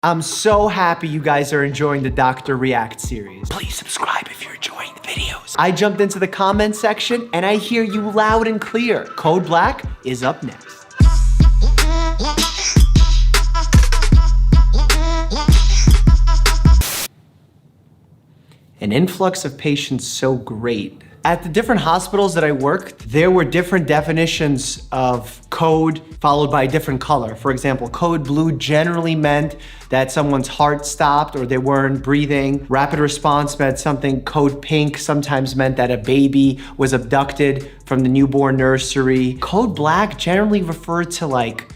I'm so happy you guys are enjoying the Dr. React series. Please subscribe if you're enjoying the videos. I jumped into the comment section and I hear you loud and clear. Code Black is up next. An influx of patients so great. At the different hospitals that I worked, there were different definitions of code followed by a different color. For example, code blue generally meant that someone's heart stopped or they weren't breathing. Rapid response meant something. Code pink sometimes meant that a baby was abducted from the newborn nursery. Code black generally referred to like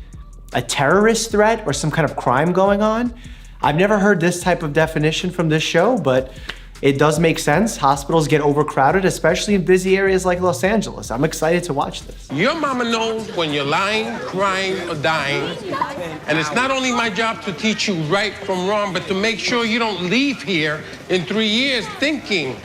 a terrorist threat or some kind of crime going on. I've never heard this type of definition from this show, but it does make sense. Hospitals get overcrowded, especially in busy areas like Los Angeles. I'm excited to watch this. Your mama knows when you're lying, crying, or dying. And it's not only my job to teach you right from wrong, but to make sure you don't leave here in 3 years thinking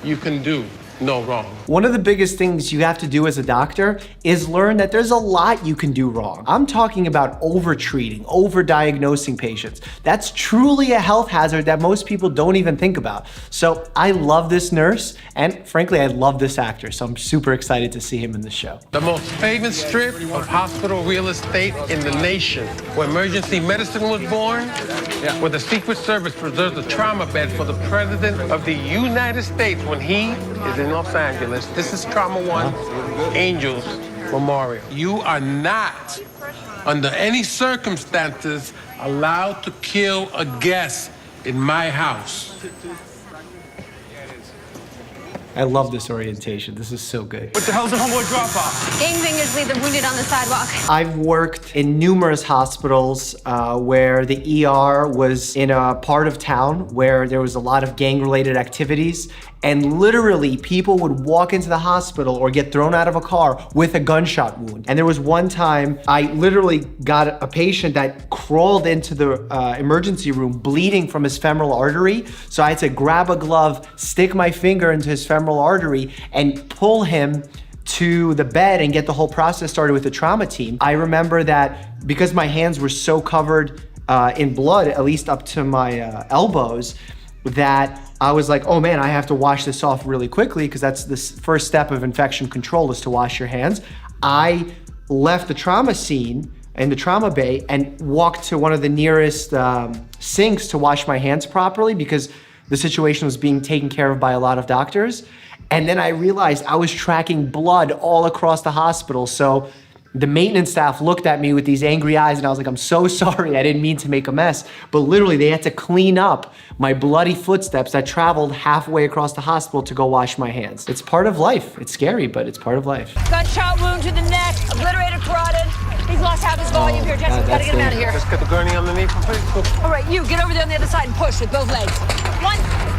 you can do no wrong. One of the biggest things you have to do as a doctor is learn that there's a lot you can do wrong. I'm talking about over-treating, over-diagnosing patients. That's truly a health hazard that most people don't even think about. So I love this nurse, and frankly, I love this actor, so I'm super excited to see him in the show. The most famous strip of hospital real estate in the nation, where emergency medicine was born, where the Secret Service preserves a trauma bed for the President of the United States when he is in Los Angeles. This is Trauma One, Angels Memorial. You are not, under any circumstances, allowed to kill a guest in my house. I love this orientation. This is so good. What the hell's a homeboy drop-off? Gangbangers leave the wounded on the sidewalk. I've worked in numerous hospitals where the ER was in a part of town where there was a lot of gang-related activities, and literally people would walk into the hospital or get thrown out of a car with a gunshot wound. And there was one time I literally got a patient that crawled into the emergency room bleeding from his femoral artery. So I had to grab a glove, stick my finger into his femoral artery and pull him to the bed and get the whole process started with the trauma team. I remember that because my hands were so covered in blood, at least up to my elbows, that I was like, oh man, I have to wash this off really quickly because that's the first step of infection control is to wash your hands. I left the trauma scene in the trauma bay and walked to one of the nearest sinks to wash my hands properly because the situation was being taken care of by a lot of doctors. And then I realized I was tracking blood all across the hospital. So the maintenance staff looked at me with these angry eyes and I was like, I'm so sorry, I didn't mean to make a mess. But literally they had to clean up my bloody footsteps that traveled halfway across the hospital to go wash my hands. It's part of life. It's scary, but it's part of life. Gunshot wound to the neck, obliterated carotid. He's lost half his volume here. Jesse, we gotta get him out of here. Just get the gurney underneath him, please. All right, you get over there on the other side and push with both legs. 1,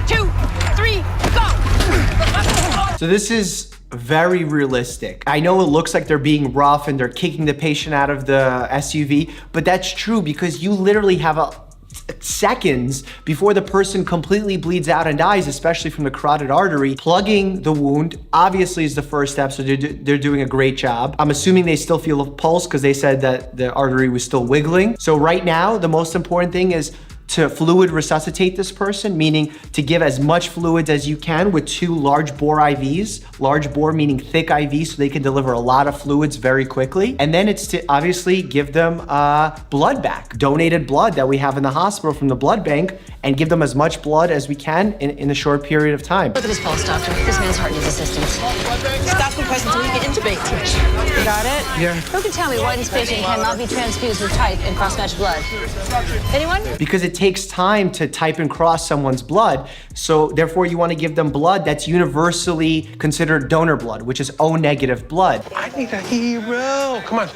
2, 3, go! So this is very realistic. I know it looks like they're being rough and they're kicking the patient out of the SUV, but that's true because you literally have seconds before the person completely bleeds out and dies, especially from the carotid artery. Plugging the wound obviously is the first step, so they're doing a great job. I'm assuming they still feel a pulse because they said that the artery was still wiggling. So right now, the most important thing is to fluid resuscitate this person, meaning to give as much fluids as you can with 2 large bore IVs. Large bore meaning thick IVs so they can deliver a lot of fluids very quickly. And then it's to obviously give them blood back, donated blood that we have in the hospital from the blood bank, and give them as much blood as we can in a short period of time. Look at his pulse, doctor. This man's heart needs assistance. Stop compressing until you can intubate. You got it? Yeah. Who can tell me why this patient cannot be transfused with type and cross-matched blood? Anyone? Because it takes time to type and cross someone's blood. So therefore you want to give them blood that's universally considered donor blood, which is O negative blood. I need a hero. Come on.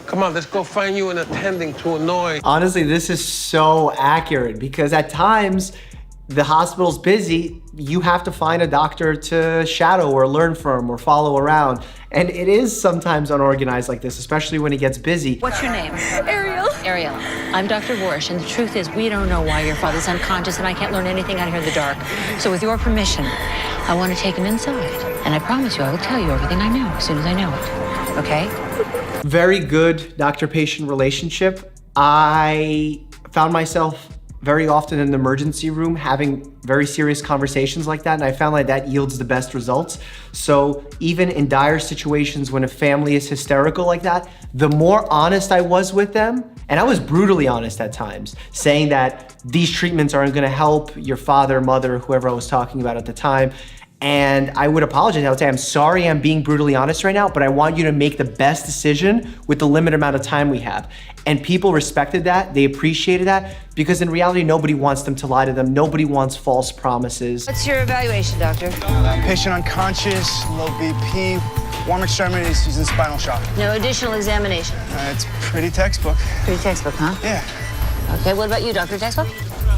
Come on, let's go find you an attending to annoy. Honestly, this is so accurate because at times the hospital's busy. You have to find a doctor to shadow or learn from or follow around. And it is sometimes unorganized like this, especially when it gets busy. What's your name? Ariel. Ariel. I'm Dr. Warish, and the truth is we don't know why your father's unconscious and I can't learn anything out here in the dark. So with your permission, I want to take him inside. And I promise you, I will tell you everything I know as soon as I know it. Okay? Very good doctor-patient relationship. I found myself very often in the emergency room having very serious conversations like that, and I found like that yields the best results. So even in dire situations when a family is hysterical like that, the more honest I was with them, and I was brutally honest at times, saying that these treatments aren't gonna help your father, mother, whoever I was talking about at the time, and I would apologize. I would say, I'm sorry I'm being brutally honest right now, but I want you to make the best decision with the limited amount of time we have. And people respected that, they appreciated that, because in reality, nobody wants them to lie to them. Nobody wants false promises. What's your evaluation, doctor? Patient unconscious, low BP, warm extremities, he's in spinal shock. No additional examination. It's pretty textbook. Pretty textbook, huh? Yeah. Okay, what about you, Dr. Textbook?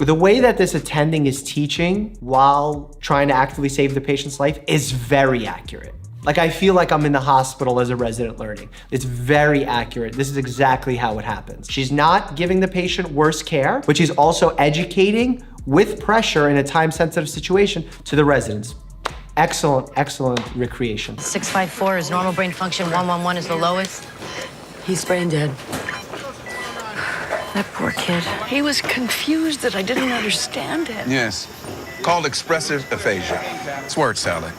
The way that this attending is teaching while trying to actively save the patient's life is very accurate. Like, I feel like I'm in the hospital as a resident learning. It's very accurate. This is exactly how it happens. She's not giving the patient worse care, but she's also educating with pressure in a time-sensitive situation to the residents. Excellent, excellent recreation. 654 is normal brain function, 111 is the lowest. He's brain dead. That poor kid. He was confused that I didn't understand him. Yes. Called expressive aphasia. It's word salad.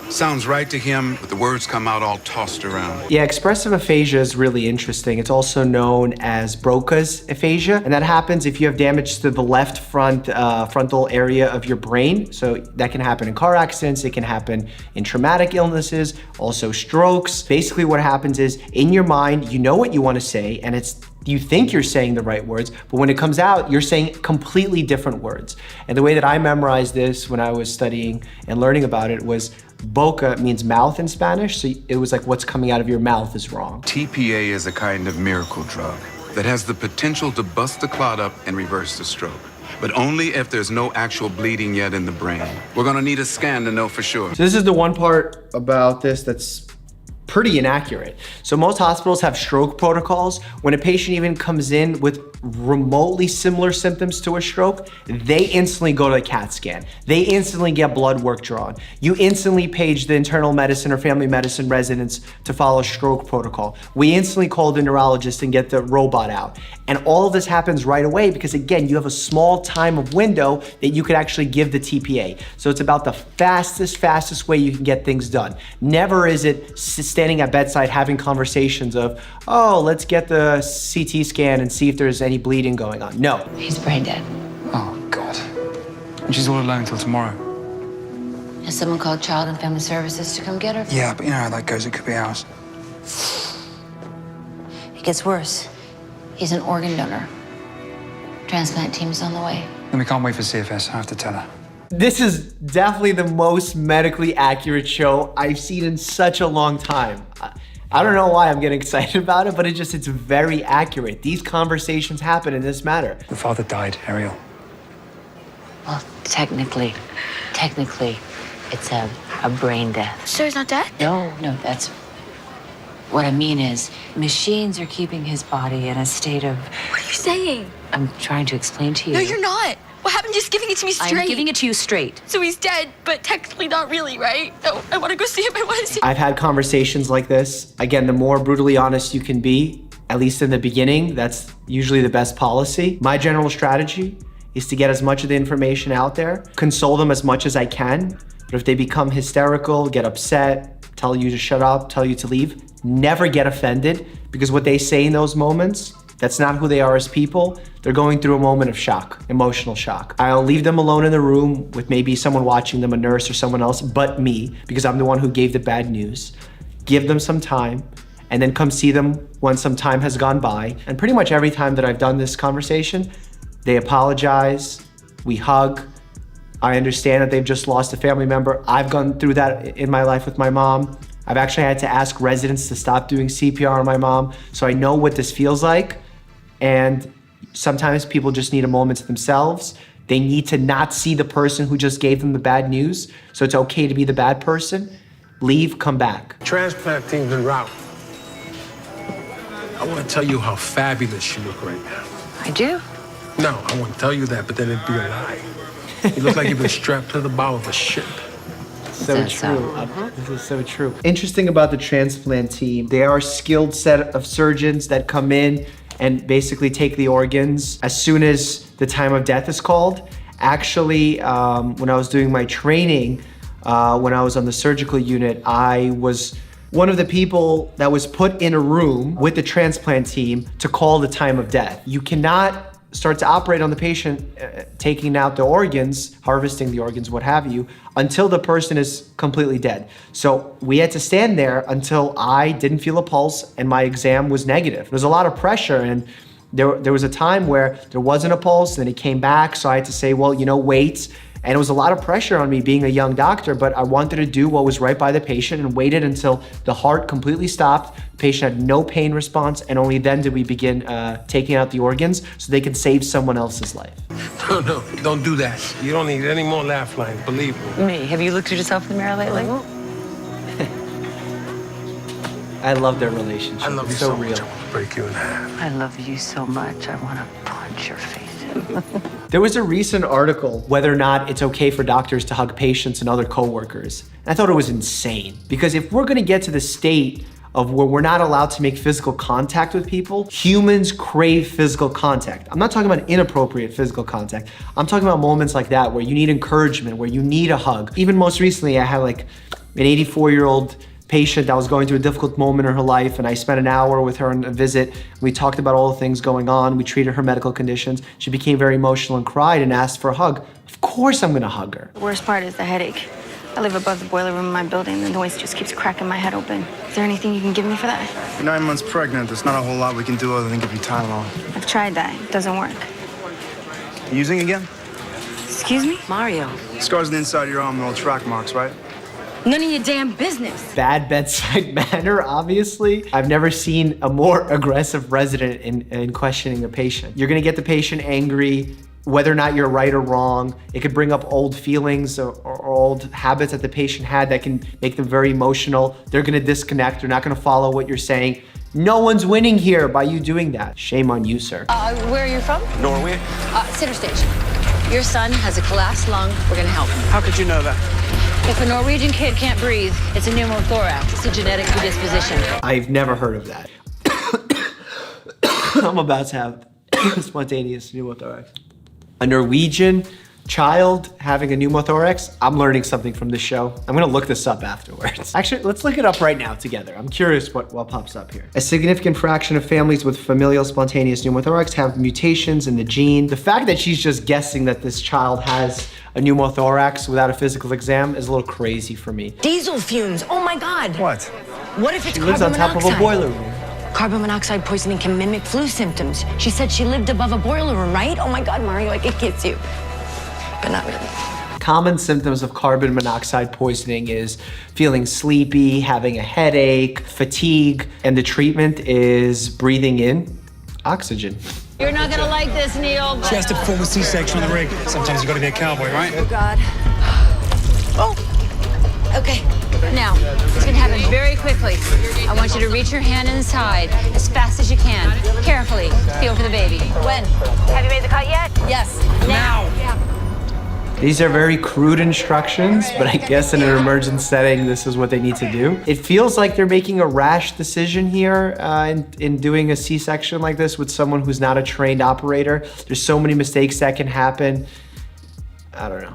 Sounds right to him, but the words come out all tossed around. Yeah, expressive aphasia is really interesting. It's also known as Broca's aphasia, and that happens if you have damage to the left frontal area of your brain. So that can happen in car accidents, it can happen in traumatic illnesses, also strokes. Basically what happens is, in your mind, you know what you want to say, and you think you're saying the right words, but when it comes out, you're saying completely different words. And the way that I memorized this when I was studying and learning about it was boca means mouth in Spanish, so it was like what's coming out of your mouth is wrong. TPA is a kind of miracle drug that has the potential to bust the clot up and reverse the stroke, but only if there's no actual bleeding yet in the brain. We're gonna need a scan to know for sure. So this is the one part about this that's pretty inaccurate. So most hospitals have stroke protocols. When a patient even comes in with remotely similar symptoms to a stroke, they instantly go to a CAT scan. They instantly get blood work drawn. You instantly page the internal medicine or family medicine residents to follow a stroke protocol. We instantly call the neurologist and get the robot out. And all of this happens right away because, again, you have a small time of window that you could actually give the TPA. So it's about the fastest way you can get things done. Never is it standing at bedside having conversations of, oh, let's get the CT scan and see if there's any bleeding going on. No. He's brain dead. Oh, God. And she's all alone until tomorrow. Has someone called Child and Family Services to come get her? Yeah, but you know how that goes. It could be ours. It gets worse. He's an organ donor. Transplant team's on the way. And we can't wait for CFS. I have to tell her. This is definitely the most medically accurate show I've seen in such a long time. I don't know why I'm getting excited about it, but it's very accurate. These conversations happen in this matter. The father died, Ariel. Well, technically, it's a brain death. So he's not dead? No, that's... What I mean is, machines are keeping his body in a state of... What are you saying? I'm trying to explain to you. No, you're not. What happened? Just giving it to me straight. I'm giving it to you straight. So he's dead, but technically not really, right? No, I want to go see him. I want to see him. I've had conversations like this. Again, the more brutally honest you can be, at least in the beginning, that's usually the best policy. My general strategy is to get as much of the information out there, console them as much as I can, but if they become hysterical, get upset, tell you to shut up, tell you to leave, never get offended, because what they say in those moments, that's not who they are as people. They're going through a moment of shock, emotional shock. I'll leave them alone in the room with maybe someone watching them, a nurse or someone else, but me, because I'm the one who gave the bad news. Give them some time, and then come see them when some time has gone by. And pretty much every time that I've done this conversation, they apologize, we hug. I understand that they've just lost a family member. I've gone through that in my life with my mom. I've actually had to ask residents to stop doing CPR on my mom, so I know what this feels like. And sometimes people just need a moment to themselves. They need to not see the person who just gave them the bad news. So it's okay to be the bad person. Leave, come back. Transplant team's en route. I want to tell you how fabulous you look right now. I do? No, I want to tell you that, but then it'd be a lie. You look like you've been strapped to the bow of a ship. So That's true. This is so true. Interesting about the transplant team, they are a skilled set of surgeons that come in and basically take the organs as soon as the time of death is called. Actually, when I was doing my training, when I was on the surgical unit, I was one of the people that was put in a room with the transplant team to call the time of death. You cannot start to operate on the patient, taking out the organs, harvesting the organs, what have you, until the person is completely dead. So we had to stand there until I didn't feel a pulse and my exam was negative. There was a lot of pressure, and there was a time where there wasn't a pulse, and then it came back, so I had to say, well, wait. And it was a lot of pressure on me being a young doctor, but I wanted to do what was right by the patient and waited until the heart completely stopped. The patient had no pain response, and only then did we begin taking out the organs so they could save someone else's life. No, don't do that. You don't need any more laugh lines, believe me. Me, have you looked at yourself in the mirror lately? I love their relationship. I love you it's so so real. much, I want to break you in half. I love you so much, I want to punch your face in. There was a recent article whether or not it's okay for doctors to hug patients and other coworkers. And I thought it was insane, because if we're gonna get to the state of where we're not allowed to make physical contact with people, humans crave physical contact. I'm not talking about inappropriate physical contact. I'm talking about moments like that where you need encouragement, where you need a hug. Even most recently, I had like an 84-year-old patient that was going through a difficult moment in her life, and I spent an hour with her on a visit. We talked about all the things going on. We treated her medical conditions. She became very emotional and cried and asked for a hug. Of course I'm gonna hug her. The worst part is the headache. I live above the boiler room in my building. The noise just keeps cracking my head open. Is there anything you can give me for that? You're 9 months pregnant. There's not a whole lot we can do other than give you Tylenol. I've tried that. It doesn't work. You using again? Excuse me? Mario, Scars on the inside of your arm, they're all track marks, right? None of your damn business. Bad bedside manner, obviously. I've never seen a more aggressive resident in questioning a patient. You're gonna get the patient angry, whether or not you're right or wrong. It could bring up old feelings or old habits that the patient had that can make them very emotional. They're gonna disconnect, they're not gonna follow what you're saying. No one's winning here by you doing that. Shame on you, sir. Where are you from? Norway? Center Station. Your son has a collapsed lung. We're gonna help him. How could you know that? If a Norwegian kid can't breathe, it's a pneumothorax. It's a genetic predisposition. I've never heard of that. I'm about to have spontaneous pneumothorax. A Norwegian child having a pneumothorax? I'm learning something from this show. I'm gonna look this up afterwards. Actually, let's look it up right now together. I'm curious what pops up here. A significant fraction of families with familial spontaneous pneumothorax have mutations in the gene. The fact that she's just guessing that this child has a pneumothorax without a physical exam is a little crazy for me. diesel fumes. Oh my God. What? What if it's She lives on carbon top of a monoxide? boiler room. Carbon monoxide poisoning can mimic flu symptoms. She said she lived above a boiler room, right? Oh my God, Mario, it gets you. But not really. Common symptoms of carbon monoxide poisoning is feeling sleepy, having a headache, fatigue, and the treatment is breathing in oxygen. You're not gonna like this, Neil. She has to perform a C-section on the rig. Sometimes you gotta be a cowboy, right? Oh, God. Oh, okay. Now, it's gonna happen very quickly. I want you to reach your hand inside as fast as you can. Carefully. Feel for the baby. When? Have you made the cut yet? Yes. Now. These are very crude instructions, but I guess in an emergent setting, this is what they need to do. It feels like they're making a rash decision here in doing a C-section like this with someone who's not a trained operator. There's so many mistakes that can happen. I don't know.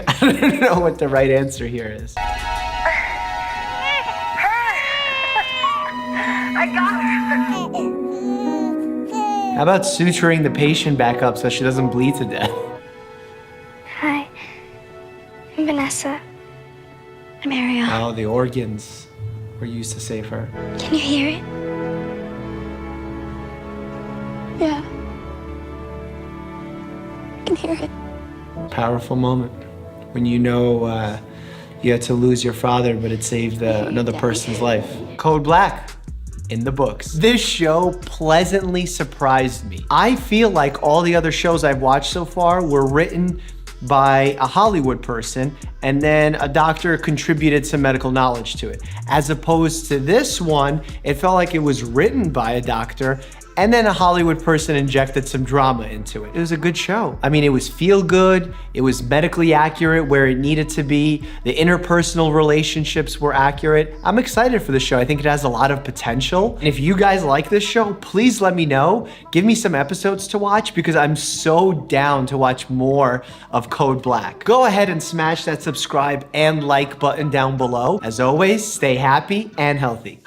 I don't know what the right answer here is. I got her. How about suturing the patient back up so she doesn't bleed to death? Hi. I'm Vanessa. I'm Ariel. Oh, the organs were used to save her. Can you hear it? Yeah. I can hear it. Powerful moment when you know you had to lose your father, but it saved another person's life. Code Black in the books. This show pleasantly surprised me. I feel like all the other shows I've watched so far were written by a Hollywood person and then a doctor contributed some medical knowledge to it. As opposed to this one, it felt like it was written by a doctor and then a Hollywood person injected some drama into it. It was a good show. I mean, it was feel good, it was medically accurate where it needed to be, the interpersonal relationships were accurate. I'm excited for the show. I think it has a lot of potential. And if you guys like this show, please let me know. Give me some episodes to watch because I'm so down to watch more of Code Black. Go ahead and smash that subscribe and like button down below. As always, stay happy and healthy.